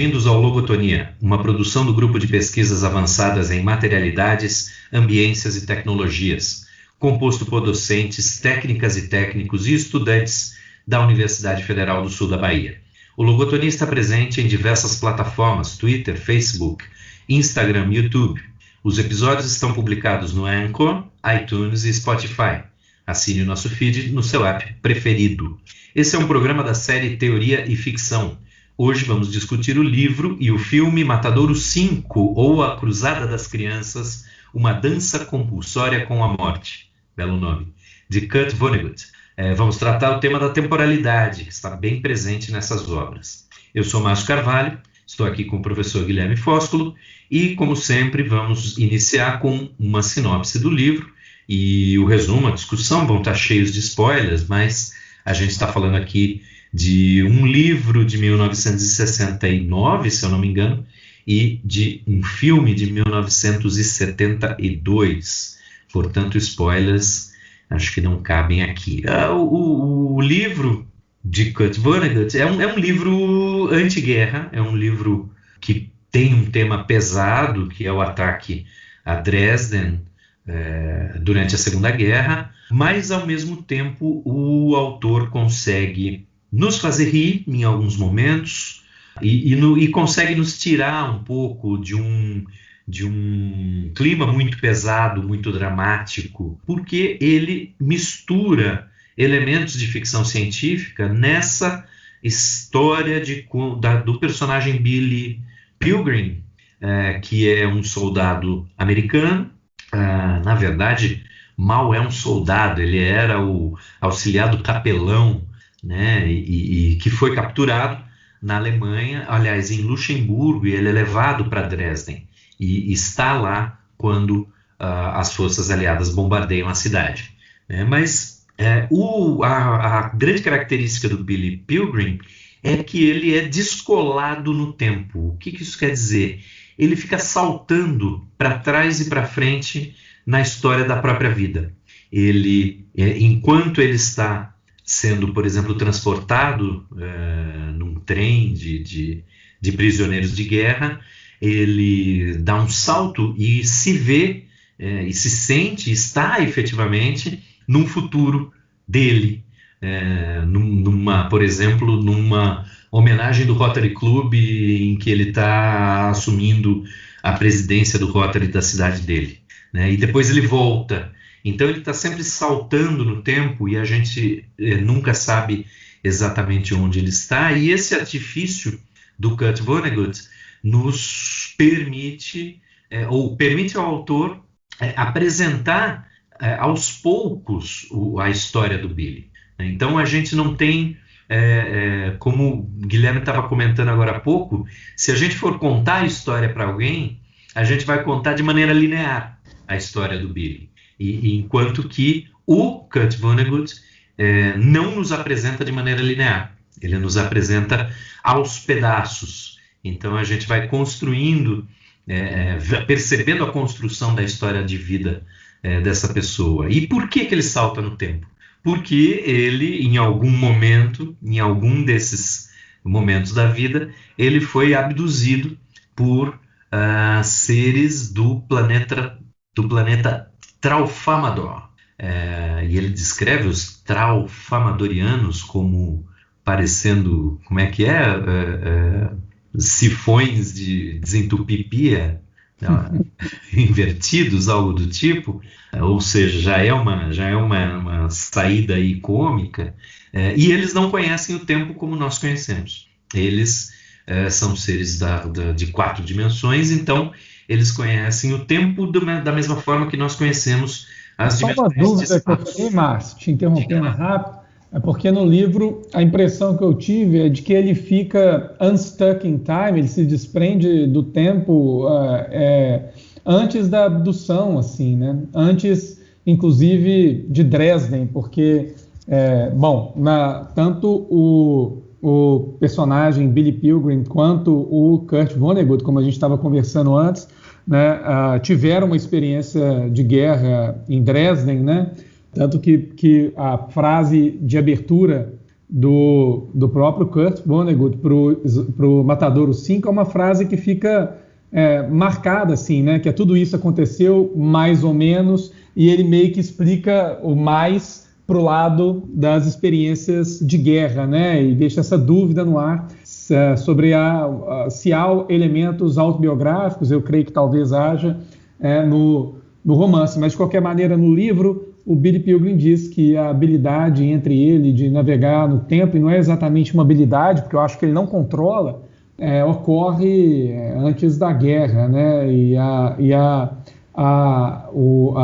bem-vindos ao Logotonia, uma produção do Grupo de Pesquisas Avançadas em Materialidades, Ambiências e Tecnologias, composto por docentes, técnicas e técnicos e estudantes da Universidade Federal do Sul da Bahia. O Logotonia está presente em diversas plataformas, Twitter, Facebook, Instagram e YouTube. Os episódios estão publicados no Anchor, iTunes e Spotify. Assine o nosso feed no seu app preferido. Esse é um programa da série Teoria e Ficção. Hoje vamos discutir o livro e o filme Matadouro 5, ou A Cruzada das Crianças, uma dança compulsória com a morte. Belo nome. De Kurt Vonnegut. Vamos tratar o tema da temporalidade, que está bem presente nessas obras. Eu sou Márcio Carvalho, estou aqui com o professor Guilherme Fóscolo e, como sempre, vamos iniciar com uma sinopse do livro e o resumo, a discussão, vão estar cheios de spoilers, mas a gente está falando aqui de um livro de 1969, se eu não me engano, e de um filme de 1972. Portanto, spoilers acho que não cabem aqui. O livro de Kurt Vonnegut é um livro anti-guerra, é um livro que tem um tema pesado, que é o ataque a Dresden durante a Segunda Guerra, mas, ao mesmo tempo, o autor consegue nos fazer rir em alguns momentos e consegue nos tirar um pouco de um clima muito pesado, muito dramático, porque ele mistura elementos de ficção científica nessa história do personagem Billy Pilgrim, que é um soldado americano. Na verdade, mal é um soldado, ele era o auxiliar do capelão, né, e que foi capturado na Alemanha, aliás, em Luxemburgo, e ele é levado para Dresden, e está lá quando as forças aliadas bombardeiam a cidade. Mas a grande característica do Billy Pilgrim é que ele é descolado no tempo. O que isso quer dizer? Ele fica saltando para trás e para frente na história da própria vida. Enquanto ele está sendo, por exemplo, transportado num trem de prisioneiros de guerra, ele dá um salto e se vê e se sente, está efetivamente num futuro dele, por exemplo, numa homenagem do Rotary Club em que ele está assumindo a presidência do Rotary da cidade dele, né? E depois ele volta. Então ele está sempre saltando no tempo e a gente nunca sabe exatamente onde ele está. E esse artifício do Kurt Vonnegut nos permite, ou permite ao autor apresentar aos poucos a história do Billy. Então a gente não tem, como o Guilherme estava comentando agora há pouco, se a gente for contar a história para alguém, a gente vai contar de maneira linear a história do Billy. Enquanto que o Kurt Vonnegut não nos apresenta de maneira linear, ele nos apresenta aos pedaços. Então a gente vai construindo, percebendo a construção da história de vida dessa pessoa. E por que ele salta no tempo? Porque ele, em algum momento, em algum desses momentos da vida, ele foi abduzido por seres do planeta Tralfamador. E ele descreve os Tralfamadorianos como parecendo, sifões de desentupir pia, invertidos, algo do tipo, ou seja, já é uma saída aí cômica, e eles não conhecem o tempo como nós conhecemos. Eles são seres de 4 dimensões, então eles conhecem o tempo da mesma forma que nós conhecemos as dimensões. Só uma dúvida que eu tenho, Márcio, te interrompendo rápido, é porque no livro a impressão que eu tive é de que ele fica unstuck in time, ele se desprende do tempo antes da abdução, assim, né? Antes, inclusive, de Dresden, porque, tanto o personagem Billy Pilgrim quanto o Kurt Vonnegut, como a gente estava conversando antes, né, tiveram uma experiência de guerra em Dresden, né? Tanto que a frase de abertura do próprio Kurt Vonnegut para o Matadouro 5 é uma frase que fica marcada, assim, né? Que tudo isso aconteceu mais ou menos, e ele meio que explica o mais para o lado das experiências de guerra, né? E deixa essa dúvida no ar sobre se há elementos autobiográficos. Eu creio que talvez haja no romance, mas de qualquer maneira no livro o Billy Pilgrim diz que a habilidade entre ele de navegar no tempo, e não é exatamente uma habilidade, porque eu acho que ele não controla, ocorre antes da guerra, né? E a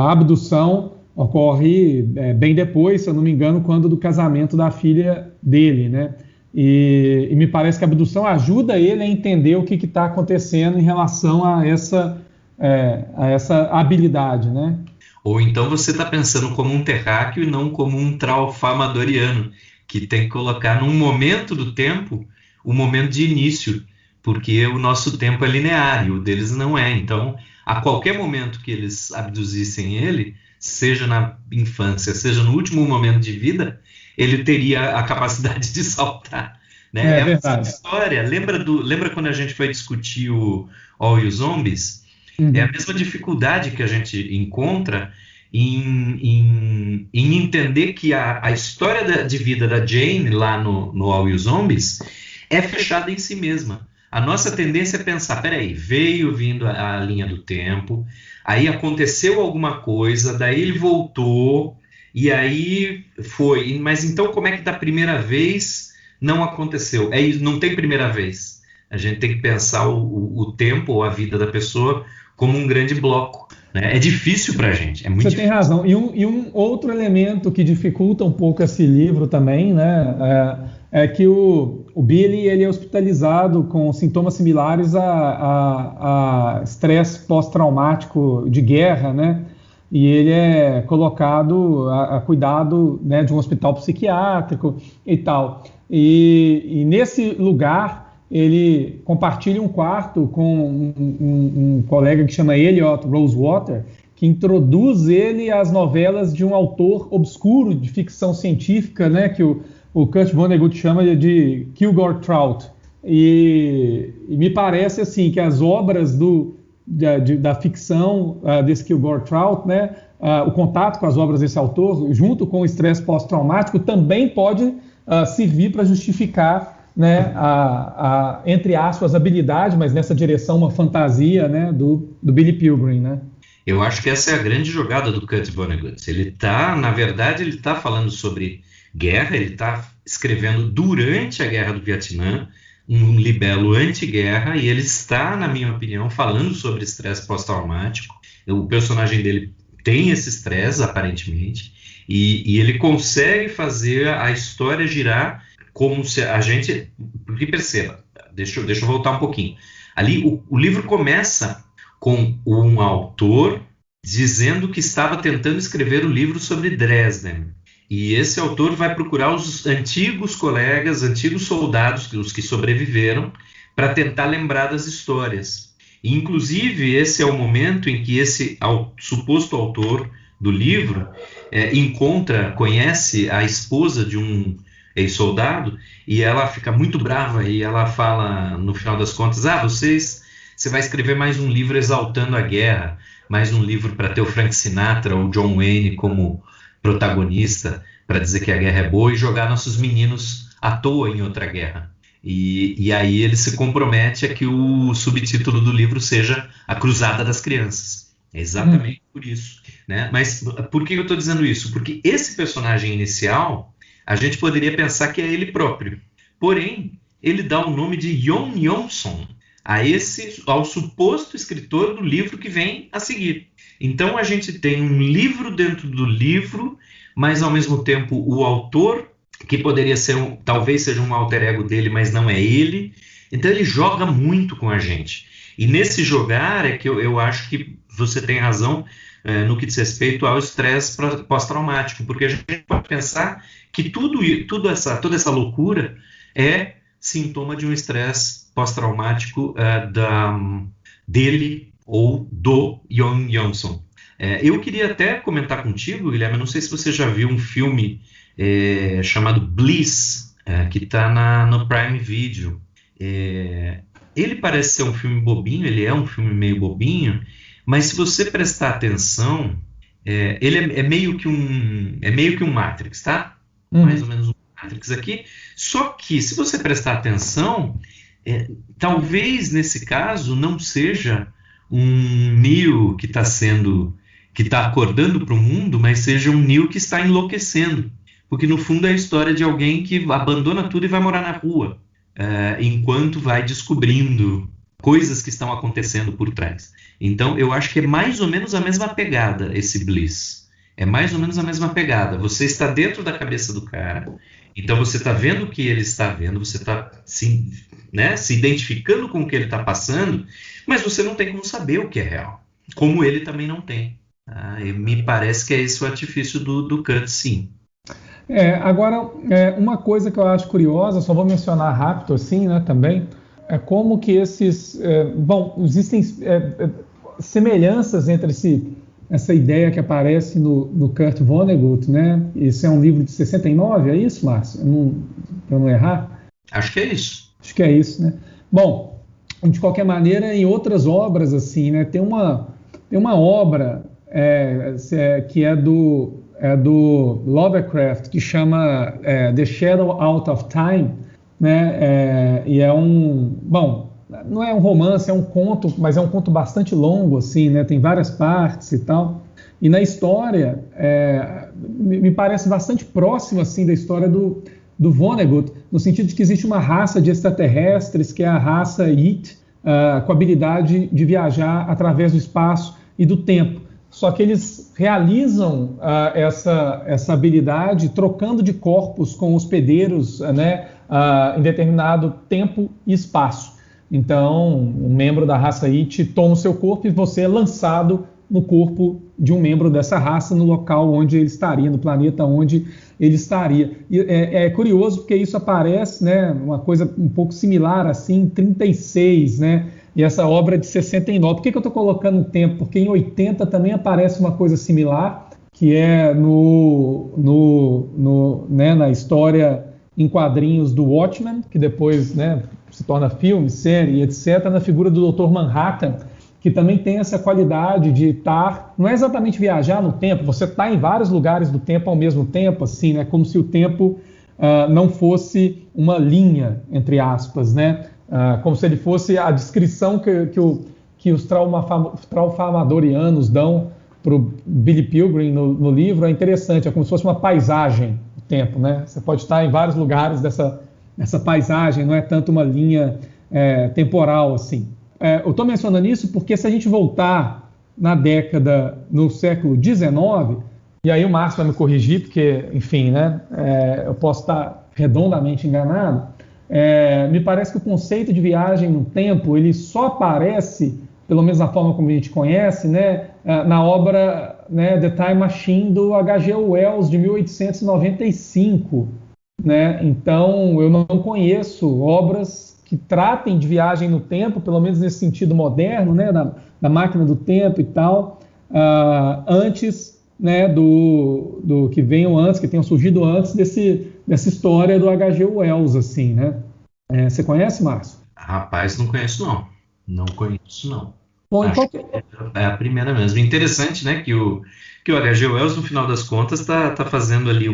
abdução ocorre bem depois, se eu não me engano, quando do casamento da filha dele, né? E me parece que a abdução ajuda ele a entender o que está acontecendo em relação a essa habilidade, né? Ou então você está pensando como um terráqueo e não como um tralfamadoriano, que tem que colocar num momento do tempo o momento de início, porque o nosso tempo é linear e o deles não é. Então, a qualquer momento que eles abduzissem ele, seja na infância, seja no último momento de vida, ele teria a capacidade de saltar. Né? É verdade. História. Lembra quando a gente foi discutir o All You Zombies? É a mesma dificuldade que a gente encontra em entender que a história de vida da Jane lá no All You Zombies é fechada em si mesma. A nossa tendência é pensar, peraí, veio vindo a linha do tempo, aí aconteceu alguma coisa, daí ele voltou, e aí foi. Mas então como é que da primeira vez não aconteceu? Não tem primeira vez. A gente tem que pensar o tempo ou a vida da pessoa como um grande bloco. Né? É difícil para a gente. É muito Você difícil. tem razão. E um outro elemento que dificulta um pouco esse livro também, né, é que o Billy ele é hospitalizado com sintomas similares a estresse pós-traumático de guerra, né? E ele é colocado a cuidado, né, de um hospital psiquiátrico e tal. E nesse lugar ele compartilha um quarto com um colega que chama Elliot Rosewater, que introduz ele às novelas de um autor obscuro de ficção científica, né, que o Kurt Vonnegut chama de Kilgore Trout. E me parece assim que as obras da ficção desse Kilgore Trout, né, o contato com as obras desse autor, junto com o estresse pós-traumático, também pode servir para justificar, né, entre aspas, habilidade, mas nessa direção uma fantasia, né, do Billy Pilgrim, né? Eu acho que essa é a grande jogada do Kurt Vonnegut. Na verdade, ele está falando sobre guerra, ele está escrevendo durante a Guerra do Vietnã, um libelo anti-guerra, e ele está, na minha opinião, falando sobre estresse pós-traumático. O personagem dele tem esse estresse, aparentemente, e ele consegue fazer a história girar como se a gente... Porque perceba, deixa eu voltar um pouquinho. Ali o livro começa com um autor dizendo que estava tentando escrever o livro sobre Dresden. E esse autor vai procurar os antigos colegas, antigos soldados, os que sobreviveram, para tentar lembrar das histórias. E, inclusive, esse é o momento em que esse suposto autor do livro conhece a esposa de um ex-soldado, e ela fica muito brava e ela fala, no final das contas, você vai escrever mais um livro exaltando a guerra, mais um livro para ter o Frank Sinatra ou o John Wayne como protagonista, para dizer que a guerra é boa e jogar nossos meninos à toa em outra guerra. E aí ele se compromete a que o subtítulo do livro seja A Cruzada das Crianças. É exatamente por isso. Né? Mas por que eu estou dizendo isso? Porque esse personagem inicial, a gente poderia pensar que é ele próprio. Porém, ele dá o nome de Jon Jonson ao suposto escritor do livro que vem a seguir. Então a gente tem um livro dentro do livro, mas ao mesmo tempo o autor, que poderia ser talvez seja um alter ego dele, mas não é ele. Então ele joga muito com a gente. E nesse jogar é que eu acho que você tem razão no que diz respeito ao estresse pós-traumático, porque a gente pode pensar que toda essa loucura é sintoma de um estresse pós-traumático dele ou do Jon Jonson. Eu queria até comentar contigo, Guilherme, não sei se você já viu um filme chamado Bliss, que está no Prime Video. Ele parece ser um filme bobinho, ele é um filme meio bobinho, mas se você prestar atenção, ele é meio que um Matrix, tá? Mais ou menos um Matrix aqui. Só que se você prestar atenção, talvez nesse caso não seja um Neo que está acordando para o mundo, mas seja um Neo que está enlouquecendo. Porque no fundo é a história de alguém que abandona tudo e vai morar na rua, enquanto vai descobrindo coisas que estão acontecendo por trás. Então eu acho que é mais ou menos a mesma pegada esse Bliss. É mais ou menos a mesma pegada. Você está dentro da cabeça do cara, então você está vendo o que ele está vendo, você está se identificando com o que ele está passando, mas você não tem como saber o que é real, como ele também não tem. E me parece que é esse o artifício do Kurt, sim. Agora, uma coisa que eu acho curiosa, só vou mencionar rápido assim, né, também, é como que existem semelhanças entre essa ideia que aparece no Kurt Vonnegut, né? Isso é um livro de 69, é isso, Márcio? Para não errar? Acho que é isso. Acho que é isso, né? Bom, de qualquer maneira, em outras obras, assim, né? Tem uma obra que é do Lovecraft, que chama The Shadow Out of Time, né? E não é um romance, é um conto, mas é um conto bastante longo, assim, né? Tem várias partes e tal. E na história, me parece bastante próximo, assim, da história do Vonnegut, no sentido de que existe uma raça de extraterrestres, que é a raça It, com a habilidade de viajar através do espaço e do tempo. Só que eles realizam essa habilidade trocando de corpos com hospedeiros, né, em determinado tempo e espaço. Então, um membro da raça It toma o seu corpo e você é lançado no corpo de um membro dessa raça, no local onde ele estaria, no planeta onde ele estaria. E é curioso porque isso aparece, né, uma coisa um pouco similar assim, em 36, né? E essa obra é de 69. Por que eu estou colocando um tempo? Porque em 80 também aparece uma coisa similar, que é na história em quadrinhos do Watchmen, que depois, né, se torna filme, série, etc., na figura do Dr. Manhattan, que também tem essa qualidade de estar, não é exatamente viajar no tempo, você está em vários lugares do tempo ao mesmo tempo, assim, né, como se o tempo não fosse uma linha, entre aspas, né, como se ele fosse a descrição que os traufamadorianos dão para o Billy Pilgrim no livro, é interessante, é como se fosse uma paisagem o tempo, né? Você pode estar em vários lugares dessa paisagem, não é tanto uma linha temporal assim. Eu estou mencionando isso porque se a gente voltar no século XIX, e aí o Márcio vai me corrigir, porque, enfim, né, eu posso estar redondamente enganado, me parece que o conceito de viagem no tempo ele só aparece, pelo menos da forma como a gente conhece, né, na obra, né, The Time Machine do H.G. Wells de 1895, né? Então eu não conheço obras que tratem de viagem no tempo, pelo menos nesse sentido moderno, né, da máquina do tempo e tal, antes, né, do que venham antes, que tenham surgido antes dessa história do H.G. Wells, assim, né? Você conhece, Márcio? Rapaz, não conheço, não. Não conheço, não. Bom, Acho que é a primeira mesmo. Interessante, né, que o H.G. Wells, no final das contas, tá fazendo ali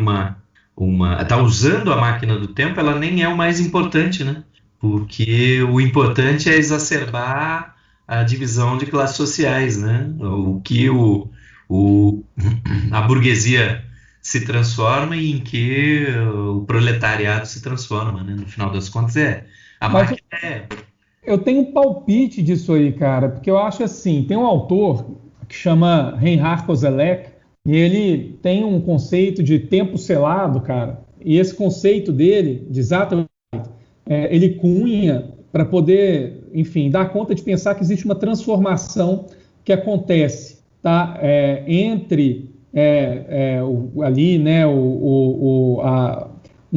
tá usando a máquina do tempo, ela nem é o mais importante, né? Porque o importante é exacerbar a divisão de classes sociais, né? O que a burguesia se transforma e em que o proletariado se transforma, né? No final das contas, a máquina Eu tenho um palpite disso aí, cara, porque eu acho assim, tem um autor que chama Reinhard Koselleck, e ele tem um conceito de tempo selado, cara, e esse conceito dele, de exatamente, ele cunha para poder, enfim, dar conta de pensar que existe uma transformação que acontece, tá? Entre ali, né, um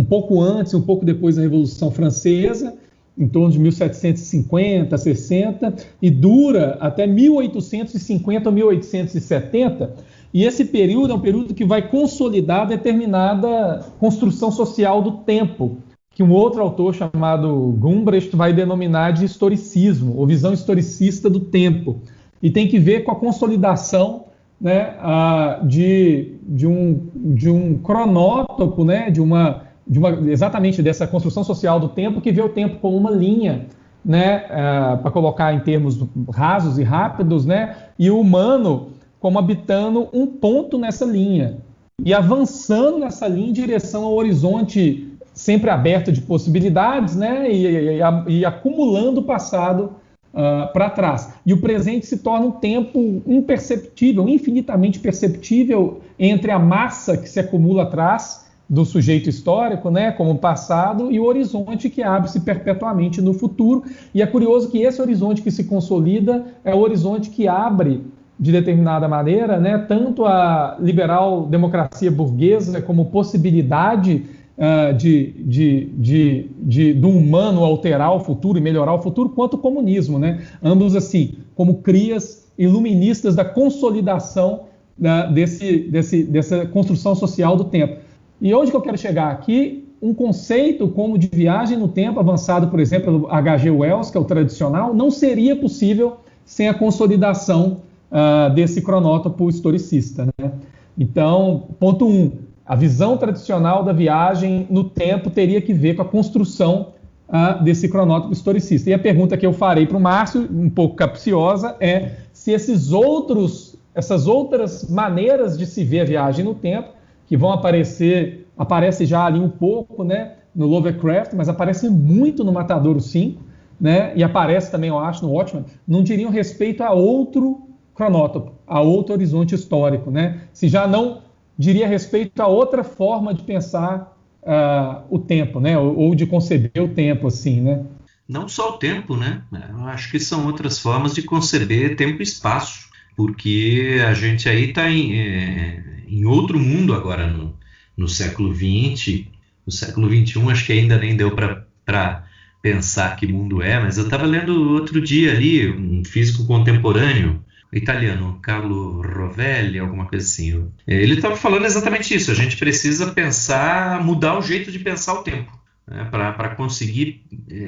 pouco antes, um pouco depois da Revolução Francesa, em torno de 1750, 60, e dura até 1850 ou 1870, e esse período é um período que vai consolidar determinada construção social do tempo, que um outro autor chamado Gumbrecht vai denominar de historicismo, ou visão historicista do tempo, e tem que ver com a consolidação, né, de um cronótopo, né, exatamente dessa construção social do tempo, que vê o tempo como uma linha, né, para colocar em termos rasos e rápidos, né, e o humano como habitando um ponto nessa linha e avançando nessa linha em direção ao horizonte sempre aberto de possibilidades, né, e acumulando o passado para trás. E o presente se torna um tempo imperceptível, infinitamente perceptível entre a massa que se acumula atrás do sujeito histórico, né, como o passado, e o horizonte que abre-se perpetuamente no futuro. E é curioso que esse horizonte que se consolida é o horizonte que abre, de determinada maneira, né, tanto a liberal democracia burguesa como possibilidade do humano alterar o futuro e melhorar o futuro, quanto o comunismo, né? Ambos, assim, como crias iluministas da consolidação dessa construção social do tempo. E onde que eu quero chegar aqui? Um conceito como de viagem no tempo, avançado, por exemplo, pelo H.G. Wells, que é o tradicional, não seria possível sem a consolidação desse cronótopo historicista, né? Então, ponto 1. A visão tradicional da viagem no tempo teria que ver com a construção desse cronótipo historicista. E a pergunta que eu farei para o Márcio, um pouco capciosa, é se essas outras maneiras de se ver a viagem no tempo, que vão aparece já ali um pouco, né, no Lovecraft, mas aparece muito no Matadouro 5, né, e aparece também, eu acho, no Watchmen, não diriam respeito a outro cronótopo, a outro horizonte histórico, né? Se já não diria respeito a outra forma de pensar o tempo, né? Ou de conceber o tempo, assim, né? Não só o tempo, né? Eu acho que são outras formas de conceber tempo e espaço, porque a gente aí está em outro mundo agora, no século XX, no século XXI, acho que ainda nem deu para pensar que mundo é, mas eu estava lendo outro dia ali, um físico contemporâneo, italiano, Carlo Rovelli, alguma coisa assim. Ele estava falando exatamente isso. A gente precisa mudar o jeito de pensar o tempo, né? Para conseguir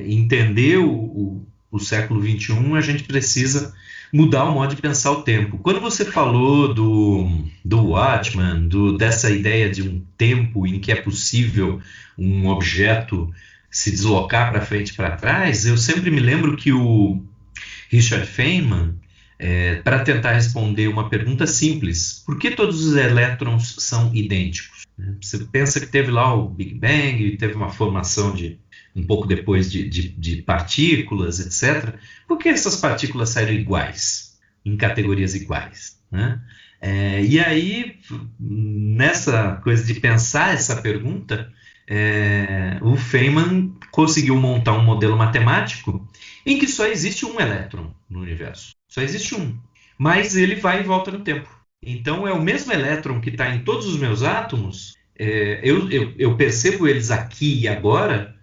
entender o século XXI, a gente precisa mudar o modo de pensar o tempo. Quando você falou do Watchman, dessa ideia de um tempo em que é possível um objeto se deslocar para frente e para trás, eu sempre me lembro que o Richard Feynman, para tentar responder uma pergunta simples: por que todos os elétrons são idênticos? Você pensa que teve lá o Big Bang, teve uma formação um pouco depois de partículas, etc. Por que essas partículas saíram iguais, em categorias iguais, né? E aí, nessa coisa de pensar essa pergunta, o Feynman conseguiu montar um modelo matemático em que só existe um elétron no universo. Só existe um. Mas ele vai e volta no tempo. Então é o mesmo elétron que está em todos os meus átomos. Eu percebo eles aqui e agora,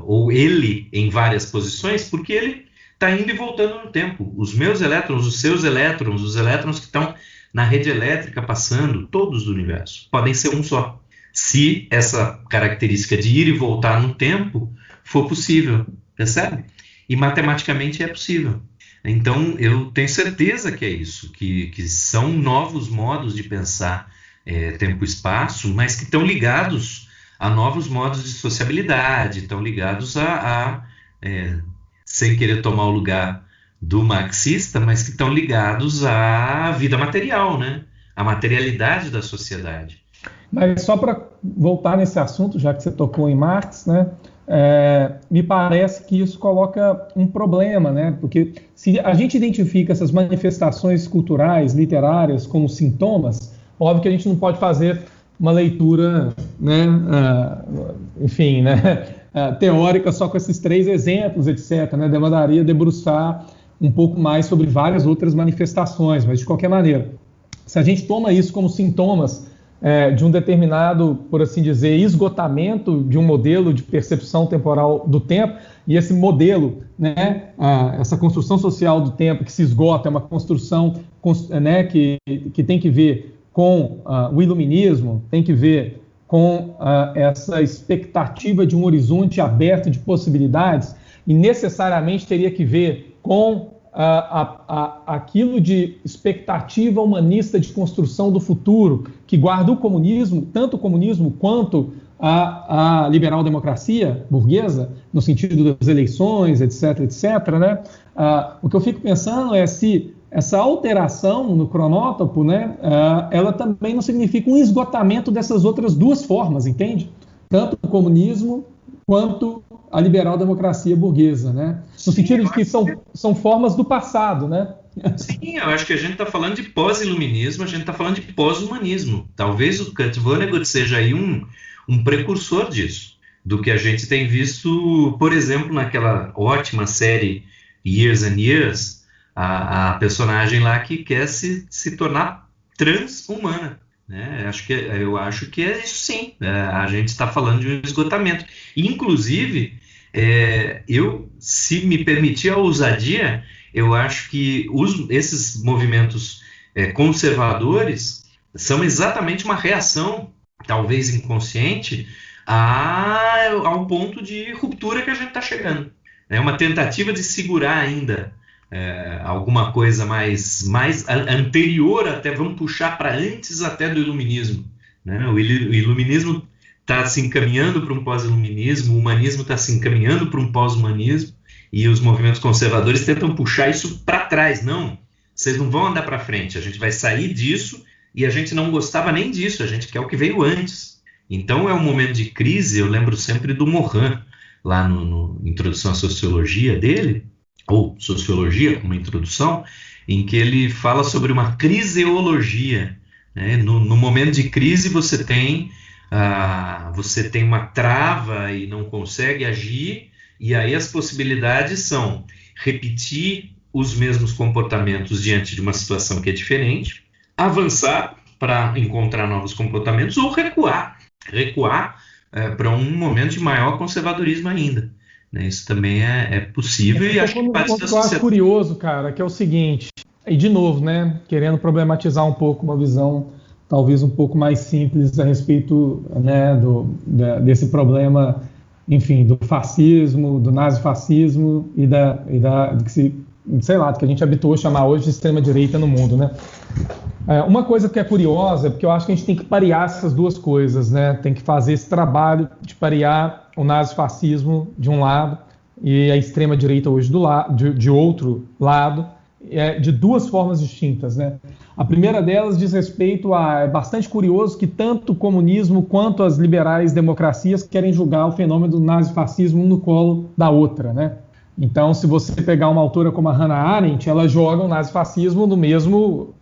ou ele em várias posições, porque ele está indo e voltando no tempo. Os meus elétrons, os seus elétrons, os elétrons que estão na rede elétrica passando, todos do universo, podem ser um só. Se essa característica de ir e voltar no tempo for possível, percebe? E matematicamente é possível. Então, eu tenho certeza que é isso, que são novos modos de pensar tempo e espaço, mas que estão ligados a novos modos de sociabilidade, estão ligados sem querer tomar o lugar do marxista, mas que estão ligados à vida material, né? À materialidade da sociedade. Mas só para voltar nesse assunto, já que você tocou em Marx, né? Me parece que isso coloca um problema, né? Porque se a gente identifica essas manifestações culturais, literárias, como sintomas, óbvio que a gente não pode fazer uma leitura, né? Enfim, né? Teórica só com esses 3 exemplos, etc., né? Demandaria debruçar um pouco mais sobre várias outras manifestações, mas de qualquer maneira, se a gente toma isso como sintomas de um determinado, por assim dizer, esgotamento de um modelo de percepção temporal do tempo, e esse modelo, né, essa construção social do tempo que se esgota, é uma construção, né, que tem que ver com o iluminismo, tem que ver com essa expectativa de um horizonte aberto de possibilidades e necessariamente teria que ver com aquilo de expectativa humanista de construção do futuro, que guarda o comunismo, tanto o comunismo quanto a liberal-democracia burguesa, no sentido das eleições, etc., etc., né? O que eu fico pensando é se essa alteração no cronótipo, né, ela também não significa um esgotamento dessas outras duas formas, entende? Tanto o comunismo quanto a liberal-democracia burguesa, né? No sentido de que são formas do passado, né? Sim, eu acho que a gente está falando de pós-iluminismo, a gente está falando de pós-humanismo. Talvez o Kurt Vonnegut seja aí um precursor disso, do que a gente tem visto, por exemplo, naquela ótima série Years and Years, a personagem lá que quer se tornar transhumana. Né? Eu acho que é isso sim. A gente está falando de um esgotamento. Inclusive, se me permitir a ousadia, eu acho que esses movimentos conservadores são exatamente uma reação, talvez inconsciente, ao ponto de ruptura que a gente está chegando. É uma tentativa de segurar ainda alguma coisa mais anterior, até vamos puxar para antes até do iluminismo. Né? O iluminismo está se encaminhando para um pós-iluminismo, o humanismo está se encaminhando para um pós-humanismo, e os movimentos conservadores tentam puxar isso para trás. Não, vocês não vão andar para frente, a gente vai sair disso, e a gente não gostava nem disso, a gente quer o que veio antes. Então é um momento de crise. Eu lembro sempre do Morin, lá no Introdução à Sociologia dele, ou Sociologia como introdução, em que ele fala sobre uma criseologia. Né? No momento de crise você tem uma trava e não consegue agir, e aí as possibilidades são repetir os mesmos comportamentos diante de uma situação que é diferente, avançar para encontrar novos comportamentos ou recuar para um momento de maior conservadorismo ainda. Né? Isso também é possível e acho que parte da sociedade. Eu acho curioso, cara, que é o seguinte, e de novo, né, querendo problematizar um pouco uma visão talvez um pouco mais simples a respeito, né, desse problema, enfim, do fascismo, do nazifascismo e do que do que a gente habituou a chamar hoje de extrema-direita no mundo, né? Uma coisa que é curiosa é porque eu acho que a gente tem que parear essas duas coisas, né? Tem que fazer esse trabalho de parear o nazifascismo de um lado e a extrema-direita hoje de outro lado, de duas formas distintas, né? A primeira delas diz respeito é bastante curioso que tanto o comunismo quanto as liberais democracias querem julgar o fenômeno do nazifascismo um no colo da outra, né? Então, se você pegar uma autora como a Hannah Arendt, ela joga o nazifascismo no mesmo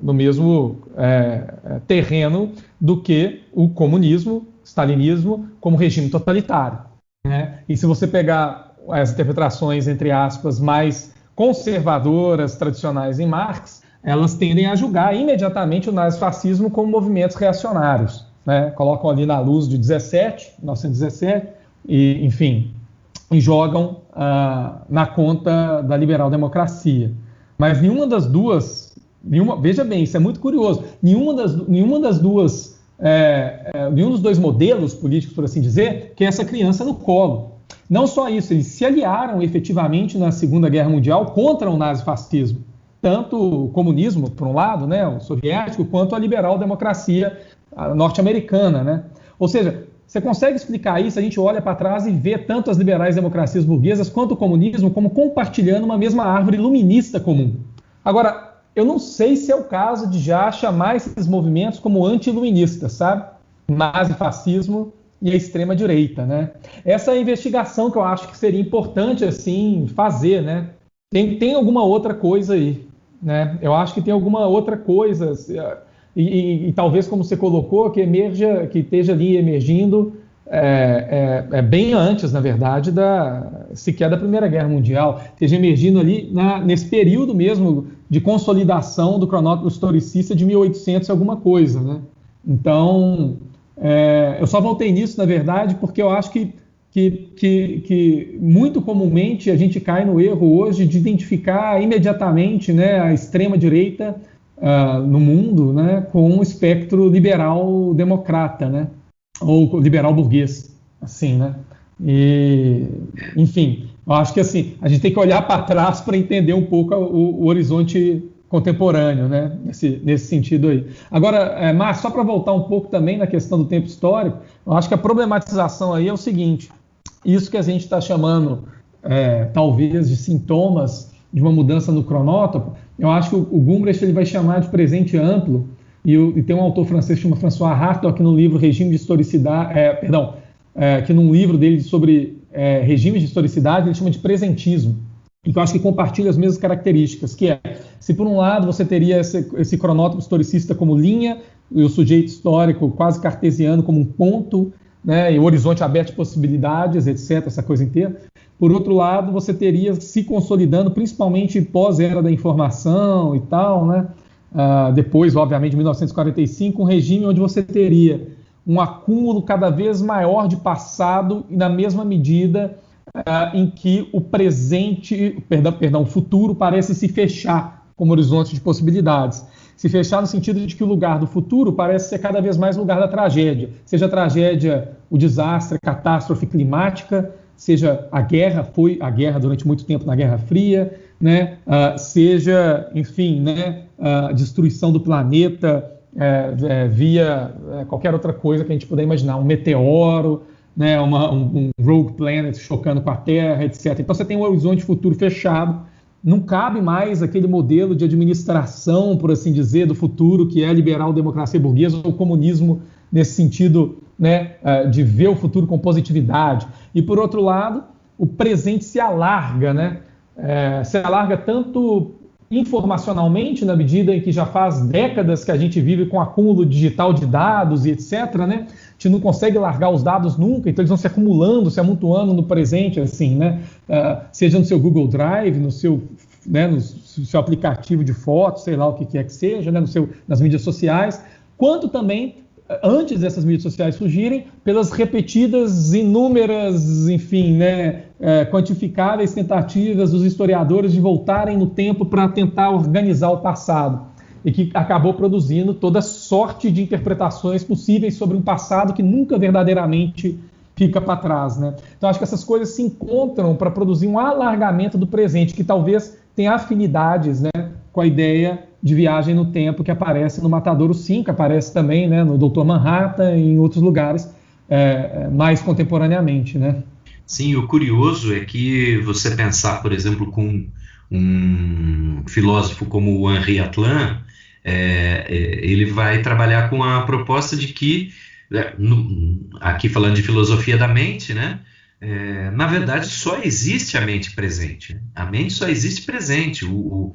terreno do que o comunismo, stalinismo, como regime totalitário. Né? E se você pegar as interpretações, entre aspas, mais conservadoras, tradicionais em Marx, elas tendem a julgar imediatamente o nazifascismo como movimentos reacionários. Né? Colocam ali na luz de 1917, e, enfim, e jogam na conta da liberal-democracia. Mas nenhuma das duas, veja bem, isso é muito curioso, nenhum dos dois modelos políticos, por assim dizer, quer essa criança no colo. Não só isso, eles se aliaram efetivamente na Segunda Guerra Mundial contra o nazifascismo. Tanto o comunismo, por um lado, né, o soviético, quanto a liberal-democracia norte-americana. Né? Ou seja, você consegue explicar isso? A gente olha para trás e vê tanto as liberais democracias burguesas quanto o comunismo como compartilhando uma mesma árvore iluminista comum. Agora, eu não sei se é o caso de já chamar esses movimentos como anti-iluministas, sabe? Nazifascismo e a extrema-direita, né? Essa é a investigação que eu acho que seria importante, assim, fazer, né? Tem alguma outra coisa aí, né? Eu acho que tem alguma outra coisa... E talvez, como você colocou, que esteja ali emergindo bem antes, na verdade, sequer da Primeira Guerra Mundial, esteja emergindo ali nesse período mesmo de consolidação do cronótipo historicista de 1800 e alguma coisa, né? Então, eu só voltei nisso, na verdade, porque eu acho que muito comumente a gente cai no erro hoje de identificar imediatamente, né, a extrema-direita no mundo, né, com um espectro liberal-democrata, né? ou liberal burguês, assim, né? E, enfim, eu acho que assim, a gente tem que olhar para trás para entender um pouco o horizonte contemporâneo, né? Nesse sentido aí. Agora, Márcio, só para voltar um pouco também na questão do tempo histórico, eu acho que a problematização aí é o seguinte: isso que a gente está chamando, talvez, de sintomas de uma mudança no cronótipo, eu acho que o Gumbrecht ele vai chamar de presente amplo, e tem um autor francês que chama François Hartog, que no livro Regime de Historicidade, que num livro dele sobre regimes de historicidade, ele chama de presentismo, e que eu acho que compartilha as mesmas características, que é, se por um lado você teria esse cronótipo historicista como linha, e o sujeito histórico quase cartesiano como um ponto, né, e o horizonte aberto de possibilidades, etc., essa coisa inteira. Por outro lado, você teria se consolidando, principalmente pós-era da informação e tal, né? Depois, obviamente, de 1945, um regime onde você teria um acúmulo cada vez maior de passado e na mesma medida em que o o futuro parece se fechar como horizonte de possibilidades. Se fechar no sentido de que o lugar do futuro parece ser cada vez mais lugar da tragédia, seja a tragédia, o desastre, a catástrofe climática, seja a guerra, foi a guerra durante muito tempo na Guerra Fria, né? Seja, enfim, né, a destruição do planeta via qualquer outra coisa que a gente puder imaginar, um meteoro, né, um rogue planet chocando com a Terra, etc. Então você tem um horizonte futuro fechado, não cabe mais aquele modelo de administração, por assim dizer, do futuro, que é a liberal democracia burguesa ou o comunismo nesse sentido, né, de ver o futuro com positividade. E, por outro lado, o presente se alarga, né? Se alarga tanto informacionalmente, na medida em que já faz décadas que a gente vive com acúmulo digital de dados e etc., né? A gente não consegue largar os dados nunca, então eles vão se acumulando, se amontoando no presente, assim, né? Seja no seu Google Drive, no seu aplicativo de fotos, sei lá o que quer que seja, né? Nas mídias sociais, quanto também, antes dessas mídias sociais surgirem, pelas repetidas, inúmeras, enfim, né, quantificáveis tentativas dos historiadores de voltarem no tempo para tentar organizar o passado, e que acabou produzindo toda sorte de interpretações possíveis sobre um passado que nunca verdadeiramente fica para trás, né? Então, acho que essas coisas se encontram para produzir um alargamento do presente, que talvez tenha afinidades, né, com a ideia de viagem no tempo que aparece no Matadouro 5, aparece também, né, no Dr. Manhattan e em outros lugares mais contemporaneamente, né? Sim, o curioso é que você pensar, por exemplo, com um filósofo como o Henri Atlan, ele vai trabalhar com a proposta de que, aqui falando de filosofia da mente, né, na verdade só existe a mente presente. A mente só existe presente. O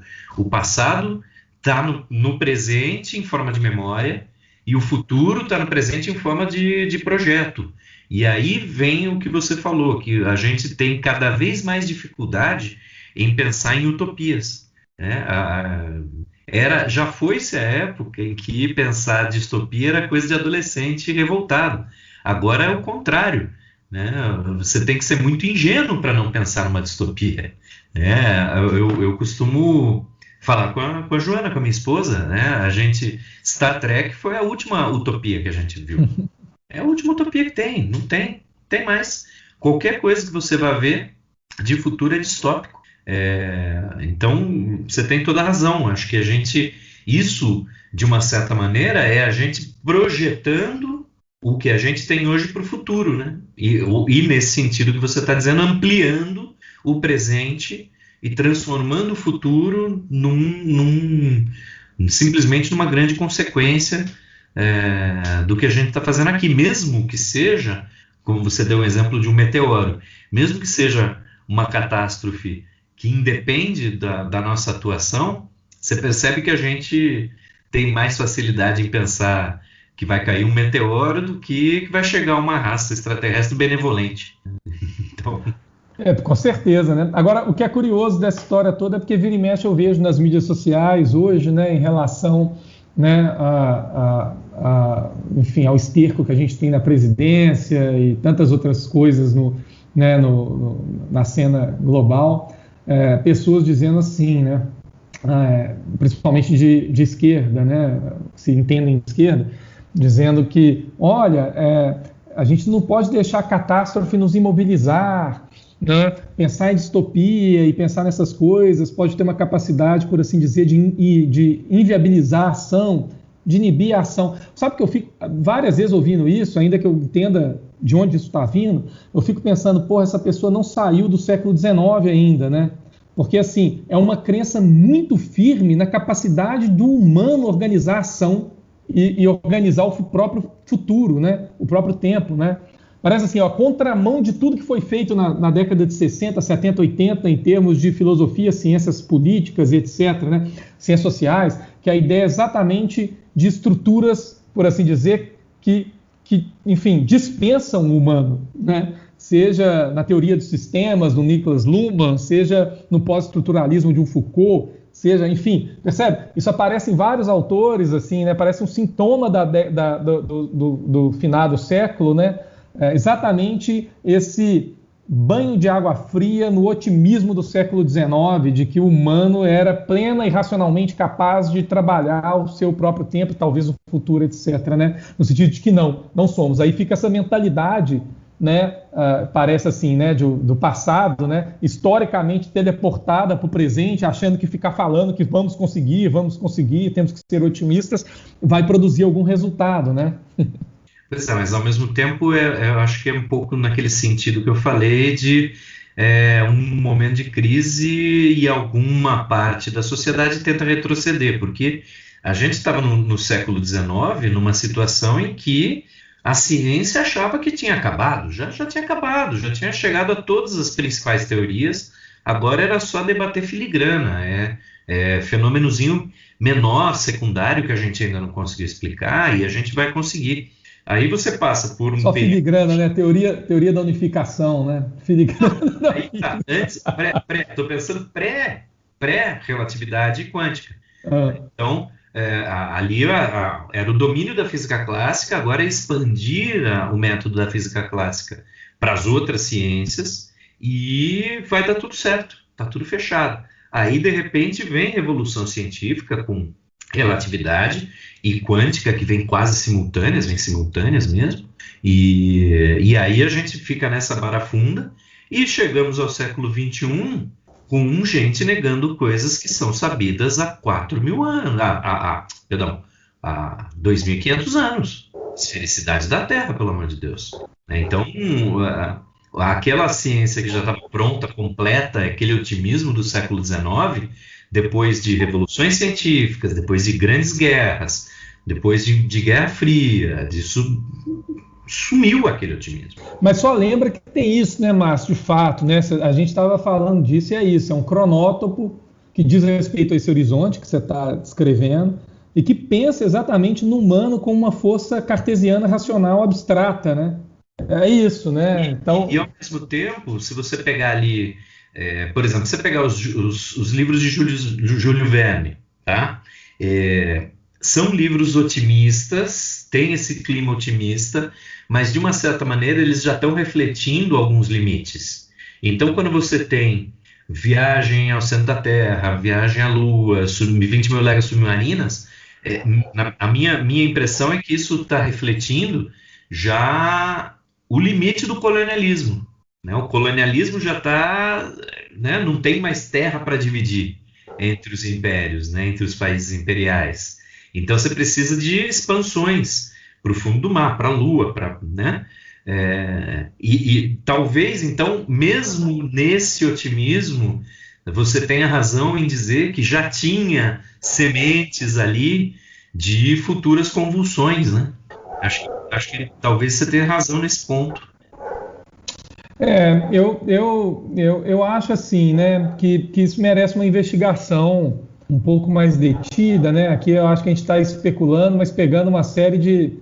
passado está no presente em forma de memória e o futuro está no presente em forma de projeto. E aí vem o que você falou, que a gente tem cada vez mais dificuldade em pensar em utopias, né? Já foi-se a época em que pensar distopia era coisa de adolescente revoltado. Agora é o contrário, né? Você tem que ser muito ingênuo para não pensar numa distopia, né? Eu costumo falar com a Joana, com a minha esposa, né? Star Trek foi a última utopia que a gente viu. É a última utopia que tem, não tem mais. Qualquer coisa que você vai ver de futuro é distópico. Então, você tem toda a razão. Acho que isso, de uma certa maneira, é a gente projetando o que a gente tem hoje para o futuro, né? E nesse sentido que você está dizendo, ampliando o presente e transformando o futuro simplesmente numa grande consequência do que a gente está fazendo aqui, mesmo que seja, como você deu o exemplo de um meteoro, mesmo que seja uma catástrofe que independe da nossa atuação, você percebe que a gente tem mais facilidade em pensar que vai cair um meteoro do que vai chegar uma raça extraterrestre benevolente. Então... com certeza, né? Agora, o que é curioso dessa história toda é porque vira e mexe eu vejo nas mídias sociais hoje, né, em relação, né, enfim, ao esterco que a gente tem na presidência e tantas outras coisas na cena global, pessoas dizendo assim, né, principalmente de esquerda, né, se entendem de esquerda, dizendo que, olha, a gente não pode deixar a catástrofe nos imobilizar, né? Pensar em distopia e pensar nessas coisas pode ter uma capacidade, por assim dizer, de inviabilizar a ação, de inibir a ação. Sabe que eu fico várias vezes ouvindo isso, ainda que eu entenda de onde isso está vindo, eu fico pensando, porra, essa pessoa não saiu do século XIX ainda, né? Porque, assim, é uma crença muito firme na capacidade do humano organizar a ação e organizar o próprio futuro, né? O próprio tempo, né? Parece assim, ó, contramão de tudo que foi feito na década de 60, 70, 80, em termos de filosofia, ciências políticas, etc., né? Ciências sociais, que a ideia é exatamente de estruturas, por assim dizer, que enfim, dispensam o humano, né? Seja na teoria dos sistemas, do Niklas Luhmann, seja no pós-estruturalismo de um Foucault, seja, enfim, percebe? Isso aparece em vários autores, assim, né? Parece um sintoma do finado século, né? Exatamente esse banho de água fria no otimismo do século XIX, de que o humano era plena e racionalmente capaz de trabalhar o seu próprio tempo, talvez o futuro, etc., né? No sentido de que não somos. Aí fica essa mentalidade, né, parece assim, né, do passado, né, historicamente teleportada para o presente, achando que ficar falando que vamos conseguir, temos que ser otimistas, vai produzir algum resultado, né? Pois é, mas ao mesmo tempo eu acho que é um pouco naquele sentido que eu falei de um momento de crise e alguma parte da sociedade tenta retroceder, porque a gente estava no século XIX numa situação em que a ciência achava que tinha acabado, já tinha acabado, já tinha chegado a todas as principais teorias, agora era só debater filigrana, fenômenozinho menor, secundário, que a gente ainda não conseguiu explicar, e a gente vai conseguir. Aí você passa por um... Só filigrana, né? Teoria da unificação, né? Filigrana. Aí tá, antes, estou pensando pré-relatividade quântica. Então, ali era o domínio da física clássica, agora é expandir o método da física clássica para as outras ciências e vai dar tudo certo, está tudo fechado. Aí, de repente, vem revolução científica com relatividade e quântica, que vem quase simultâneas mesmo, e aí a gente fica nessa barafunda e chegamos ao século XXI com gente negando coisas que são sabidas há 4.000 anos, há 2.500 anos. Esfericidade da Terra, pelo amor de Deus. Então, aquela ciência que já estava pronta, completa, aquele otimismo do século XIX, depois de revoluções científicas, depois de grandes guerras, depois de Guerra Fria, sumiu aquele otimismo. Mas só lembra que tem isso, né, Márcio, de fato, né? A gente estava falando disso e é isso, é um cronótopo que diz respeito a esse horizonte que você está descrevendo e que pensa exatamente no humano como uma força cartesiana racional abstrata, né? É isso, né? Então... E ao mesmo tempo, se você pegar ali, por exemplo, você pegar os livros de Júlio Verne, tá? São livros otimistas, tem esse clima otimista, mas de uma certa maneira eles já estão refletindo alguns limites. Então, quando você tem Viagem ao Centro da Terra, Viagem à Lua, 20 mil léguas submarinas, a minha impressão é que isso está refletindo já o limite do colonialismo, né? O colonialismo já está, né? Não tem mais terra para dividir entre os impérios, né? Entre os países imperiais. Então você precisa de expansões para o fundo do mar, para a Lua, né? E talvez, então, mesmo nesse otimismo, você tenha razão em dizer que já tinha sementes ali de futuras convulsões, né? Acho que talvez você tenha razão nesse ponto. Eu acho assim, né, que isso merece uma investigação um pouco mais detida, né? Aqui eu acho que a gente está especulando, mas pegando uma série de,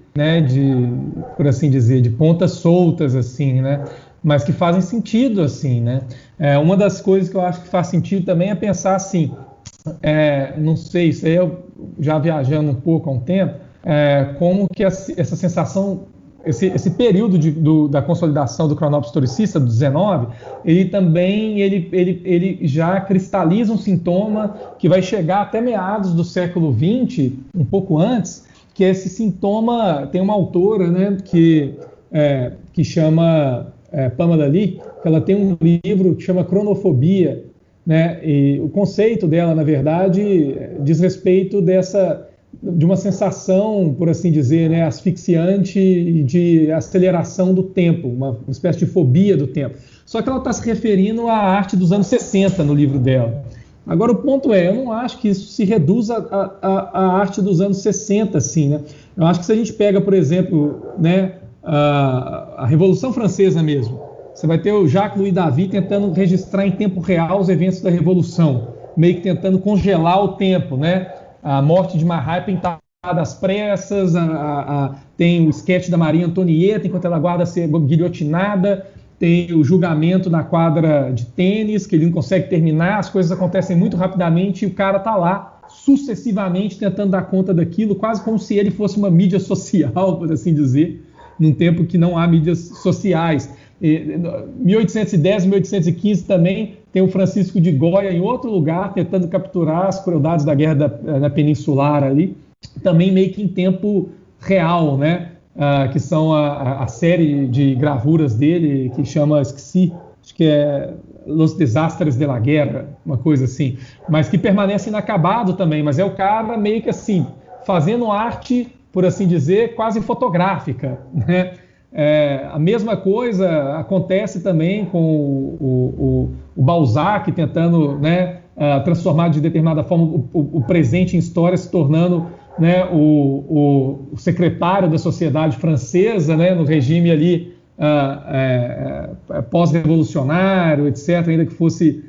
por assim dizer, de pontas soltas, assim, né? Mas que fazem sentido, assim, né? Uma das coisas que eu acho que faz sentido também é pensar assim, não sei, isso aí eu já viajando um pouco há um tempo, como que essa sensação, esse período da consolidação do cronópio historicista do 19, ele também ele já cristaliza um sintoma que vai chegar até meados do século XX, um pouco antes, que esse sintoma, tem uma autora, né, que chama Pamela Lee, que ela tem um livro que chama Cronofobia, né, e o conceito dela, na verdade, diz respeito de uma sensação, por assim dizer, né, asfixiante e de aceleração do tempo, uma espécie de fobia do tempo. Só que ela está se referindo à arte dos anos 60 no livro dela. Agora, o ponto eu não acho que isso se reduza à arte dos anos 60, assim, né? Eu acho que se a gente pega, por exemplo, né, a Revolução Francesa mesmo, você vai ter o Jacques-Louis David tentando registrar em tempo real os eventos da Revolução, meio que tentando congelar o tempo, né? A morte de Marat pintada às pressas, tem o esquete da Maria Antonieta enquanto ela aguarda ser guilhotinada, tem o julgamento na quadra de tênis, que ele não consegue terminar, as coisas acontecem muito rapidamente e o cara está lá sucessivamente tentando dar conta daquilo, quase como se ele fosse uma mídia social, por assim dizer, num tempo que não há mídias sociais. 1810 e 1815 também tem o Francisco de Goya em outro lugar, tentando capturar as crueldades da guerra da Peninsular ali, também meio que em tempo real, né? Que são a série de gravuras dele, que chama, esqueci, acho que é Los Desastres de la Guerra, uma coisa assim, mas que permanece inacabado também, mas é o cara meio que assim, fazendo arte, por assim dizer, quase fotográfica, né? A mesma coisa acontece também com o Balzac tentando, né, transformar de determinada forma o presente em história, se tornando, né, o secretário da sociedade francesa, né, no regime ali pós-revolucionário, etc., ainda que fosse